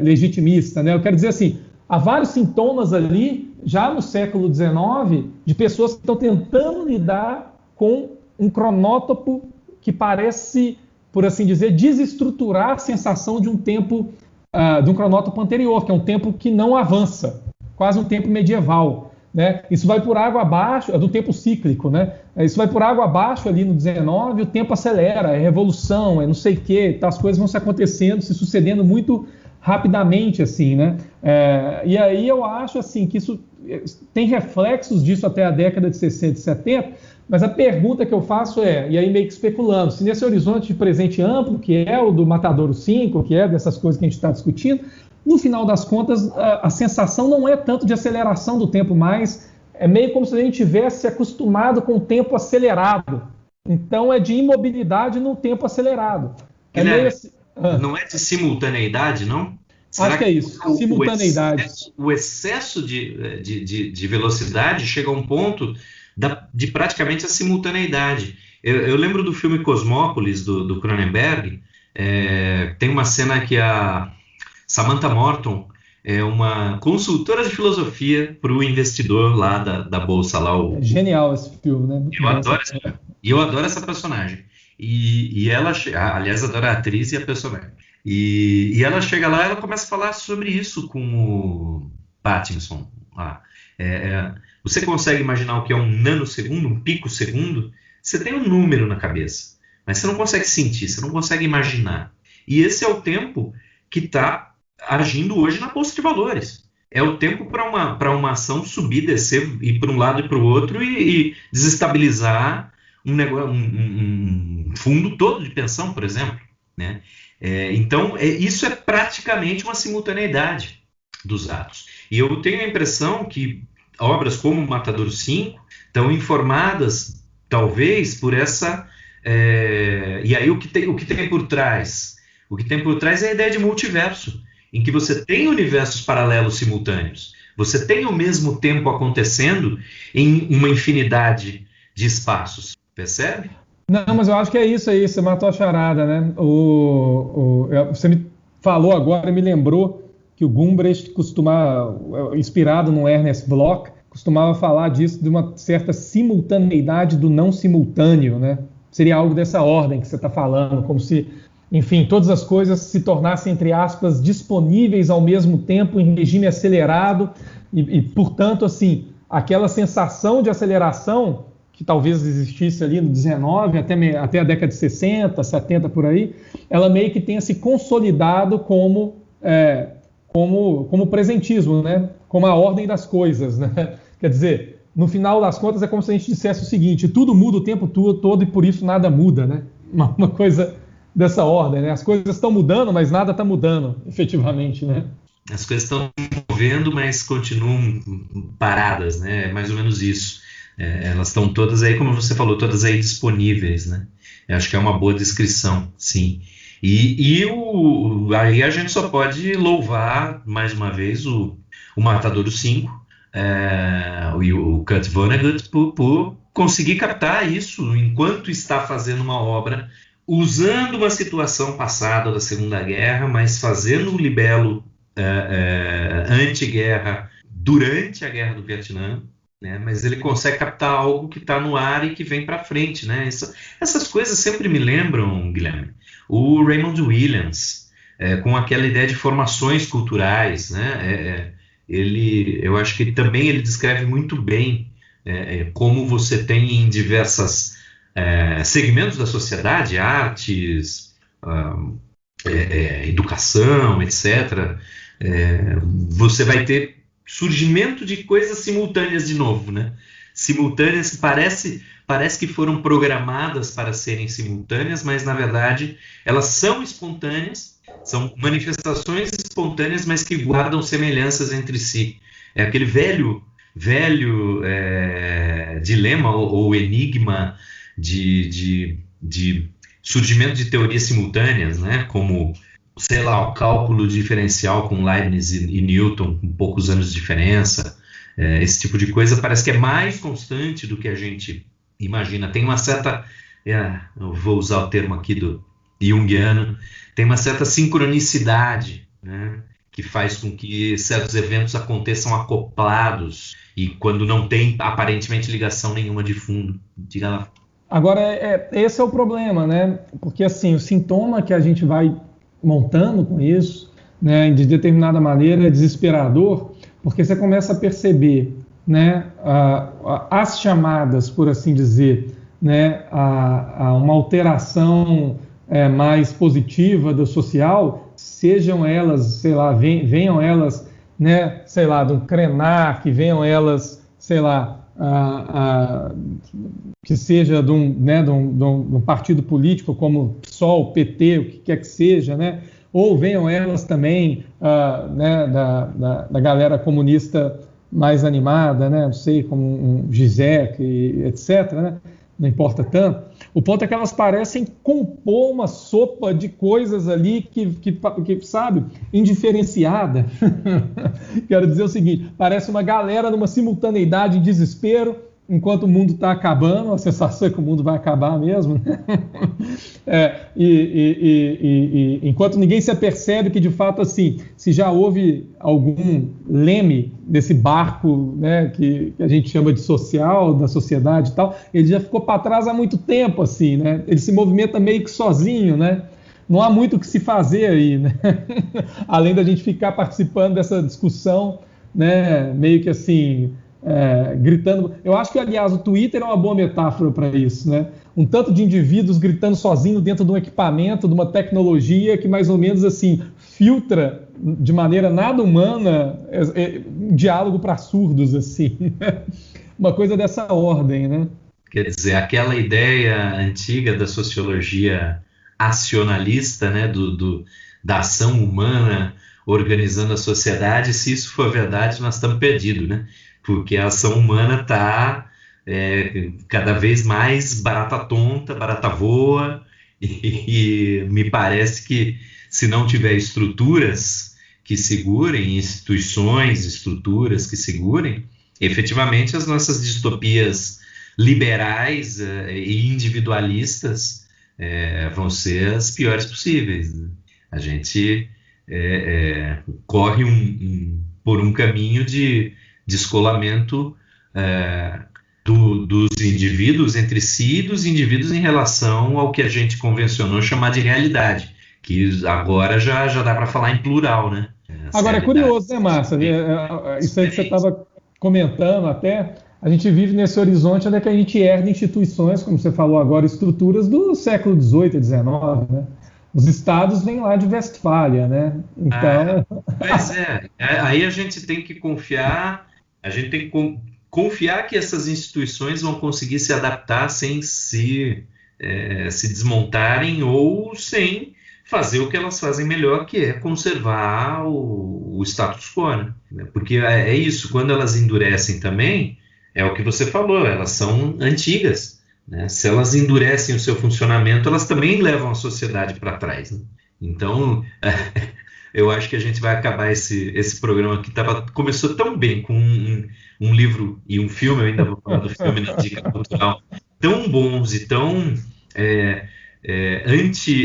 legitimista, né? Eu quero dizer assim, há vários sintomas ali, já no século XIX, de pessoas que estão tentando lidar com um cronótopo que parece, por assim dizer, desestruturar a sensação de um tempo, de um cronótopo anterior, que é um tempo que não avança, quase um tempo medieval, né? Isso vai por água abaixo, é do tempo cíclico, né? Isso vai por água abaixo ali no 19, o tempo acelera, é revolução, é não sei o quê, tá, as coisas vão se acontecendo, se sucedendo muito rapidamente, assim, né? E aí eu acho, assim, que isso tem reflexos disso até a década de 60 e 70, mas a pergunta que eu faço e aí meio que especulando, se nesse horizonte de presente amplo, que é o do Matadouro 5, que é dessas coisas que a gente está discutindo, no final das contas, a sensação não é tanto de aceleração do tempo mais, é meio como se a gente tivesse acostumado com o tempo acelerado. Então é de imobilidade no tempo acelerado. Meio assim, não é de simultaneidade, não? Será acho que é isso, simultaneidade. O excesso de velocidade chega a um ponto de praticamente a simultaneidade. Eu lembro do filme Cosmópolis, do Cronenberg, tem uma cena que a Samantha Morton é uma consultora de filosofia para o investidor lá da bolsa. Lá, É genial esse filme, né? Eu adoro essa personagem. E ela, aliás, adoro a atriz e a personagem. E ela chega lá e ela começa a falar sobre isso com o Pattinson. Você consegue imaginar o que é um nanosegundo, um picosegundo? Você tem um número na cabeça, mas você não consegue sentir, você não consegue imaginar. E esse é o tempo que está agindo hoje na bolsa de valores. É o tempo para uma ação subir, descer, ir para um lado e para o outro e desestabilizar um fundo todo de pensão, por exemplo, né? Então, isso é praticamente uma simultaneidade dos atos. E eu tenho a impressão que obras como Matadouro 5 estão informadas, talvez, por essa... E aí, o que tem por trás? O que tem por trás é a ideia de multiverso, em que você tem universos paralelos simultâneos. Você tem o mesmo tempo acontecendo em uma infinidade de espaços. Percebe? Não, mas eu acho que é isso aí, você matou a charada, né? Você me falou agora, me lembrou que o Gumbrecht inspirado no Ernest Bloch, costumava falar disso, de uma certa simultaneidade do não simultâneo, né? Seria algo dessa ordem que você está falando, como se, enfim, todas as coisas se tornassem, entre aspas, disponíveis ao mesmo tempo em regime acelerado e portanto, assim, aquela sensação de aceleração que talvez existisse ali no 19, até a década de 60, 70 por aí, ela meio que tenha se consolidado como presentismo, né? Como a ordem das coisas, né? Quer dizer, no final das contas, é como se a gente dissesse o seguinte: tudo muda o tempo todo e por isso nada muda, né? Uma coisa dessa ordem, né? As coisas estão mudando, mas nada está mudando, efetivamente, né? As coisas estão se movendo, mas continuam paradas, né? É mais ou menos isso. Elas estão todas aí, como você falou, todas aí disponíveis, né? Eu acho que é uma boa descrição, sim. Aí a gente só pode louvar, mais uma vez, o Matadouro 5, e o Kurt Vonnegut por conseguir captar isso enquanto está fazendo uma obra, usando uma situação passada da Segunda Guerra, mas fazendo um libelo anti-guerra durante a Guerra do Vietnã, né? Mas ele consegue captar algo que está no ar e que vem para frente, né? Essas coisas sempre me lembram, Guilherme, o Raymond Williams, com aquela ideia de formações culturais, né? Eu acho que também ele descreve muito bem como você tem em diversos segmentos da sociedade, artes, educação, etc., você vai ter surgimento de coisas simultâneas de novo, né? Simultâneas, parece que foram programadas para serem simultâneas, mas na verdade elas são espontâneas, são manifestações espontâneas, mas que guardam semelhanças entre si. É aquele velho dilema ou enigma de surgimento de teorias simultâneas, né? Como, sei lá, o cálculo diferencial com Leibniz e Newton, com poucos anos de diferença. Esse tipo de coisa parece que é mais constante do que a gente imagina. Tem uma certa, eu vou usar o termo aqui do Jungiano, tem uma certa sincronicidade, né, que faz com que certos eventos aconteçam acoplados e quando não tem aparentemente ligação nenhuma de fundo. Diga lá. Agora, esse é o problema, né? Porque assim, o sintoma que a gente vai montando com isso, né, de determinada maneira, é desesperador, porque você começa a perceber, né, as chamadas, por assim dizer, né, a uma alteração mais positiva do social, sejam elas, sei lá, venham elas, né, sei lá, do Krenak, venham elas, sei lá, que seja de um partido político como PSOL, PT, o que quer que seja, né? Ou venham elas também né, da galera comunista mais animada, né? Não sei, como um Zizek, etc., né? Não importa tanto. O ponto é que elas parecem compor uma sopa de coisas ali que sabe, indiferenciada. Quero dizer o seguinte, parece uma galera numa simultaneidade em desespero, enquanto o mundo está acabando, a sensação é que o mundo vai acabar mesmo, né? Enquanto ninguém se apercebe que, de fato, assim, se já houve algum leme desse barco, né, que a gente chama de social, da sociedade e tal, ele já ficou para trás há muito tempo, assim, né? Ele se movimenta meio que sozinho, né? Não há muito o que se fazer aí, né? Além da gente ficar participando dessa discussão, né, meio que assim... gritando. Eu acho que, aliás, o Twitter é uma boa metáfora para isso, né? Um tanto de indivíduos gritando sozinho dentro de um equipamento, de uma tecnologia que mais ou menos assim filtra de maneira nada humana um diálogo para surdos, assim. Uma coisa dessa ordem, né? Quer dizer, aquela ideia antiga da sociologia acionalista, né, da ação humana organizando a sociedade, se isso for verdade, nós estamos perdidos, né? Porque a ação humana está cada vez mais barata tonta, barata voa, e me parece que se não tiver estruturas que segurem, estruturas que segurem, efetivamente as nossas distopias liberais e individualistas vão ser as piores possíveis, né? A gente corre por um caminho de descolamento dos indivíduos entre si e dos indivíduos em relação ao que a gente convencionou chamar de realidade, que agora já dá para falar em plural, né? Agora é curioso, né, Márcia? Isso aí que você estava comentando até, a gente vive nesse horizonte onde é que a gente herda instituições, como você falou agora, estruturas do século XVIII e XIX, né? Os estados vêm lá de Westfália, né? Então... Pois aí a gente tem que confiar, a gente tem que confiar que essas instituições vão conseguir se adaptar sem se desmontarem ou sem fazer o que elas fazem melhor, que é conservar o status quo, né? Porque é isso, quando elas endurecem também, é o que você falou, elas são antigas, né? Se elas endurecem o seu funcionamento, elas também levam a sociedade para trás, né? Então, eu acho que a gente vai acabar esse programa que começou tão bem com um livro e um filme, eu ainda vou falar do filme na dica cultural, tão bons e tão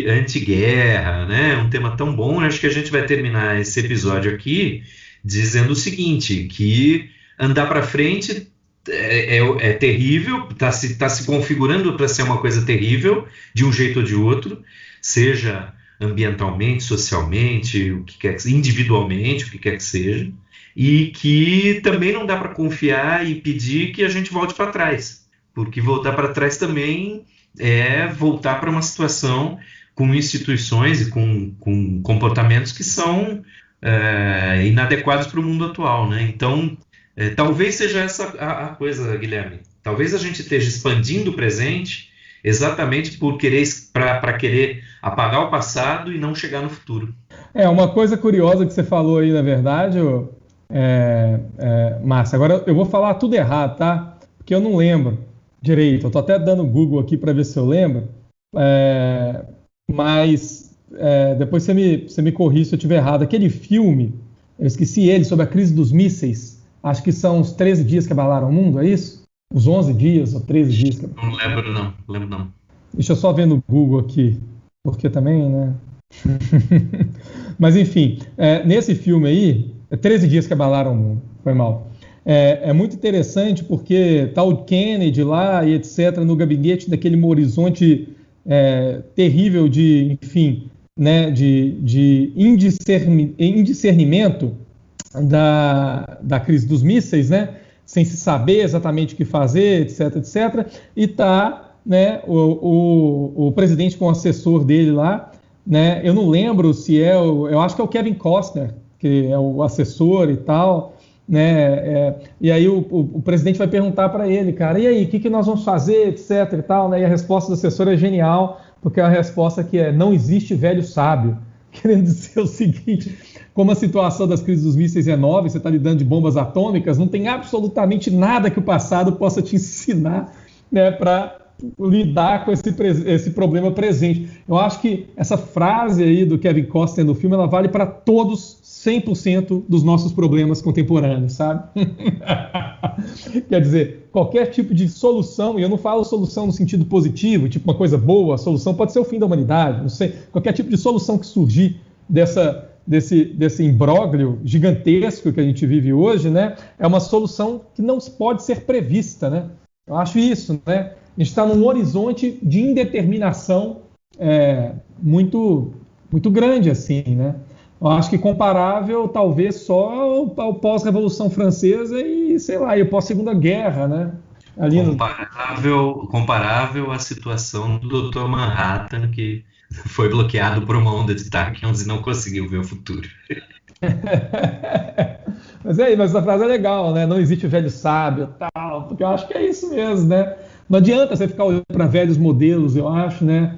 anti-guerra, né? Um tema tão bom. Eu acho que a gente vai terminar esse episódio aqui dizendo o seguinte, que andar para frente é terrível, está se configurando para ser uma coisa terrível, de um jeito ou de outro, seja ambientalmente, socialmente, o que quer que, individualmente, o que quer que seja, e que também não dá para confiar e pedir que a gente volte para trás, porque voltar para trás também é voltar para uma situação com instituições e com comportamentos que são inadequados para o mundo atual, né? Então, talvez seja essa a coisa, Guilherme. Talvez a gente esteja expandindo o presente exatamente para querer apagar o passado e não chegar no futuro. Uma coisa curiosa que você falou aí, na verdade, Márcio, agora eu vou falar tudo errado, tá? Porque eu não lembro direito. Eu tô até dando Google aqui para ver se eu lembro, mas depois você me corrige se eu estiver errado. Aquele filme, eu esqueci ele, sobre a crise dos mísseis, acho que são os 13 dias que abalaram o mundo, é isso? Os 11 dias ou 13 dias. Não lembro não. Deixa eu só ver no Google aqui, porque também, né? Mas enfim, nesse filme aí, 13 dias que abalaram o mundo, foi mal. É muito interessante porque tá o Kennedy lá e etc. no gabinete daquele horizonte terrível de, enfim, né, de indiscernimento da crise dos mísseis, né? Sem se saber exatamente o que fazer, etc, etc. E tá, né, o presidente com o assessor dele lá, né? Eu não lembro se eu acho que é o Kevin Costner, que é o assessor e tal, né? E aí o presidente vai perguntar para ele, cara, e aí, o que nós vamos fazer, etc e tal, né? E a resposta do assessor é genial, porque é a resposta que não existe velho sábio, querendo dizer o seguinte: como a situação das crises dos mísseis é nova, você está lidando de bombas atômicas, não tem absolutamente nada que o passado possa te ensinar, né, para lidar com esse problema presente. Eu acho que essa frase aí do Kevin Costner no filme, ela vale para todos 100% dos nossos problemas contemporâneos, sabe? Quer dizer, qualquer tipo de solução, e eu não falo solução no sentido positivo, tipo uma coisa boa, a solução pode ser o fim da humanidade, não sei, qualquer tipo de solução que surgir desse imbróglio gigantesco que a gente vive hoje, né, é uma solução que não pode ser prevista, né? Eu acho isso, né? A gente está num horizonte de indeterminação muito, muito grande, assim, né? Eu acho que comparável, talvez, só ao pós-Revolução Francesa e, sei lá, e o pós-Segunda Guerra, né? Ali comparável à situação do Dr. Manhattan, que foi bloqueado por uma onda de tachyons e não conseguiu ver o futuro. Mas essa frase é legal, né? Não existe o velho sábio, tal, porque eu acho que é isso mesmo, né? Não adianta você ficar olhando para velhos modelos, eu acho, né?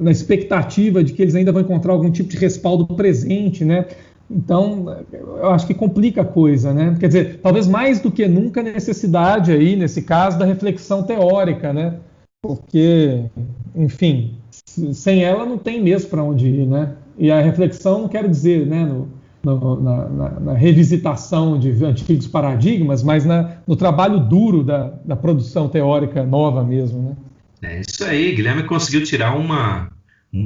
Na expectativa de que eles ainda vão encontrar algum tipo de respaldo presente, né? Então, eu acho que complica a coisa, né? Quer dizer, talvez mais do que nunca a necessidade aí, nesse caso, da reflexão teórica, né? Porque, enfim, sem ela não tem mesmo para onde ir, né? E a reflexão, não quero dizer, né, na revisitação de antigos paradigmas, mas no trabalho duro da produção teórica nova mesmo, né? É isso aí, Guilherme conseguiu tirar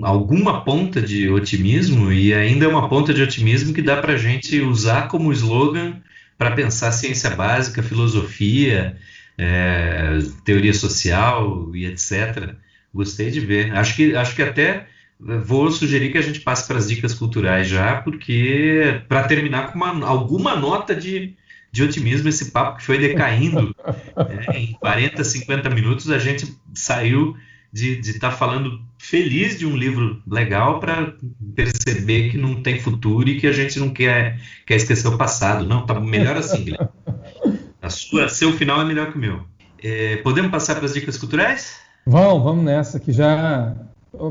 alguma ponta de otimismo, e ainda é uma ponta de otimismo que dá para a gente usar como slogan para pensar ciência básica, filosofia, teoria social e etc. Gostei de ver. Acho que até vou sugerir que a gente passe para as dicas culturais já, porque para terminar com alguma nota de otimismo, esse papo que foi decaindo, em 40, 50 minutos a gente saiu de estar falando feliz de um livro legal para perceber que não tem futuro e que a gente não quer esquecer o passado. Não, tá melhor assim, Guilherme. Seu final é melhor que o meu. Podemos passar para as dicas culturais? Vamos nessa, que já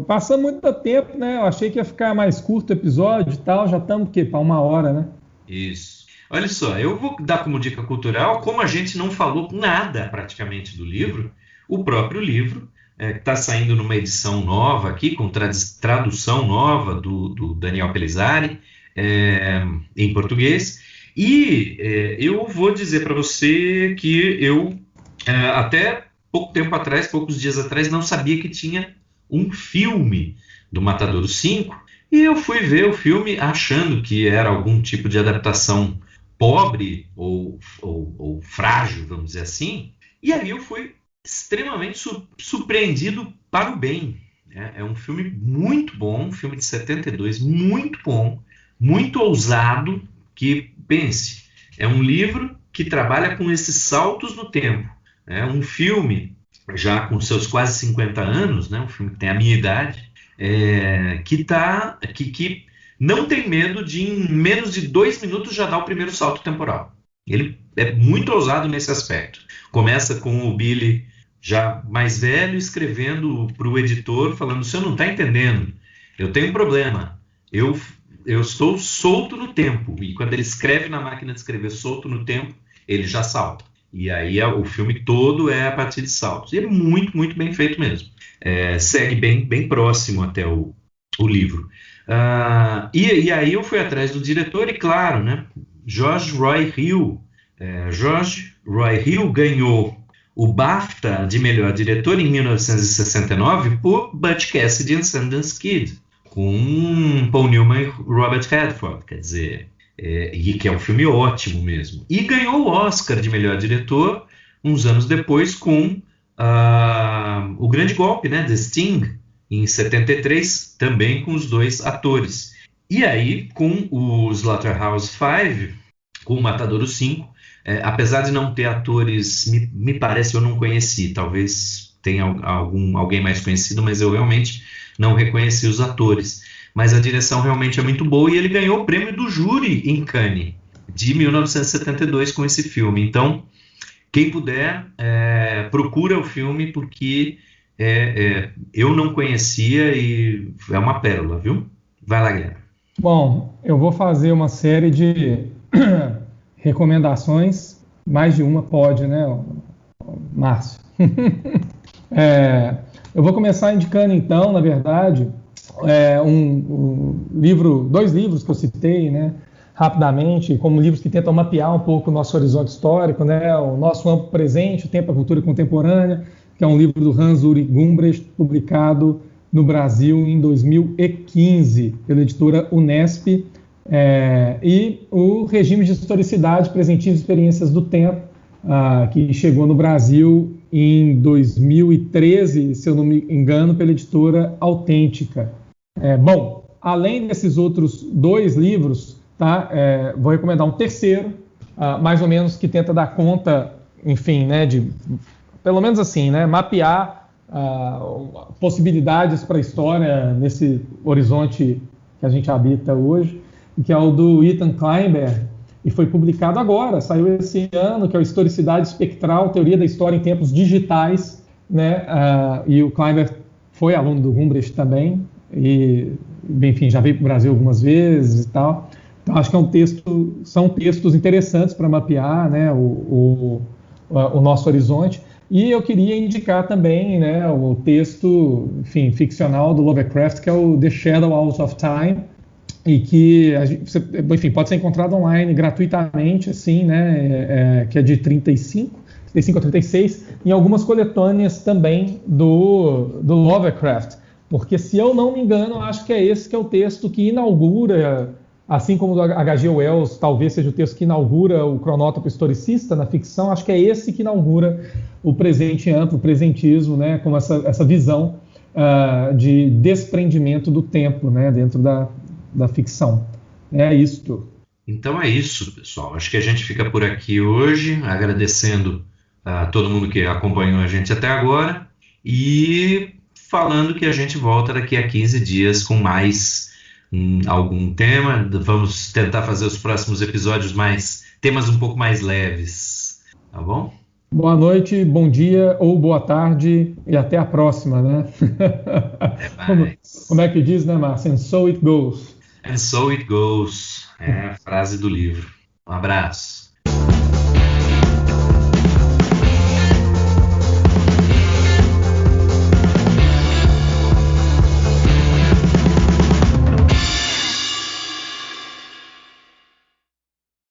passamos muito tempo, né? Eu achei que ia ficar mais curto o episódio e tal, já estamos para 1 hora, né? Isso. Olha só, eu vou dar como dica cultural, como a gente não falou nada praticamente do livro, o próprio livro, que está saindo numa edição nova aqui, com tradução nova do Daniel Pellizzari, em português. E eu vou dizer para você que eu, até poucos dias atrás, não sabia que tinha um filme do Matadouro 5, e eu fui ver o filme achando que era algum tipo de adaptação pobre ou frágil, vamos dizer assim, e aí eu fui extremamente surpreendido para o bem. É um filme muito bom, um filme de 72, muito bom, muito ousado, que, pense, é um livro que trabalha com esses saltos no tempo. É um filme, já com seus quase 50 anos, né, um filme que tem a minha idade, que não tem medo de, em menos de 2 minutos, já dar o primeiro salto temporal. Ele é muito ousado nesse aspecto. Começa com o Billy, já mais velho, escrevendo para o editor, falando: "Você não está entendendo, eu tenho um problema, eu estou solto no tempo." E quando ele escreve na máquina de escrever solto no tempo, ele já salta. E aí o filme todo é a partir de saltos. E é muito, muito bem feito mesmo. Segue bem próximo até o livro. E aí eu fui atrás do diretor e, claro, né, George Roy Hill. George Roy Hill ganhou o BAFTA de melhor diretor em 1969 por Butch Cassidy and Sundance Kid, com Paul Newman e Robert Redford, quer dizer, e que é um filme ótimo mesmo. E ganhou o Oscar de melhor diretor uns anos depois com O Grande Golpe, né, The Sting, em 73, também com os dois atores. E aí, com o Slaughterhouse-Five, com o Matadouro 5, apesar de não ter atores, me parece, eu não conheci, talvez tenha alguém mais conhecido, mas eu realmente não reconheci os atores. Mas a direção realmente é muito boa, e ele ganhou o prêmio do júri em Cannes, de 1972, com esse filme. Então, quem puder, procura o filme, porque eu não conhecia e é uma pérola, viu? Vai lá, Guilherme. Bom, eu vou fazer uma série de recomendações, mais de uma pode, né, Márcio? Eu vou começar indicando, então, na verdade, dois livros que eu citei, né, rapidamente, como livros que tentam mapear um pouco o nosso horizonte histórico, né, o nosso amplo presente, o tempo, a cultura contemporânea, que é um livro do Hans-Ulrich Gumbrecht, publicado no Brasil em 2015, pela editora Unesp, e o Regime de Historicidade, Presentismo e Experiências do Tempo, que chegou no Brasil em 2013, se eu não me engano, pela editora Autêntica. Bom, além desses outros 2 livros, tá, vou recomendar um terceiro, mais ou menos, que tenta dar conta, enfim, né, de, pelo menos assim, né, mapear possibilidades para a história nesse horizonte que a gente habita hoje, que é o do Ethan Kleinberg, e foi publicado agora, saiu esse ano, que é o Historicidade Espectral, Teoria da História em Tempos Digitais, né? E o Kleinberg foi aluno do Gumbrecht também, e, enfim, já veio para o Brasil algumas vezes e tal. Então, acho que são textos interessantes para mapear, né, o nosso horizonte. E eu queria indicar também, né, o texto, enfim, ficcional do Lovecraft, que é o The Shadow Out of Time, e que, enfim, pode ser encontrado online gratuitamente, assim, né, que é de 35 a 36, em algumas coletâneas também do Lovecraft. Porque, se eu não me engano, acho que é esse que é o texto que inaugura, assim como o do H.G. Wells, talvez seja o texto que inaugura o cronótipo historicista na ficção, acho que é esse que inaugura o presente amplo, o presentismo, né, com essa visão de desprendimento do tempo, né, dentro da ficção. É isso. Então é isso, pessoal. Acho que a gente fica por aqui hoje, agradecendo a todo mundo que acompanhou a gente até agora, e falando que a gente volta daqui a 15 dias com mais algum tema. Vamos tentar fazer os próximos episódios temas um pouco mais leves. tá bom? Boa noite, bom dia ou boa tarde e até a próxima, né? Até Como mais. é que diz, né, Márcio? And so it goes. And so it goes. É a frase do livro. Um abraço.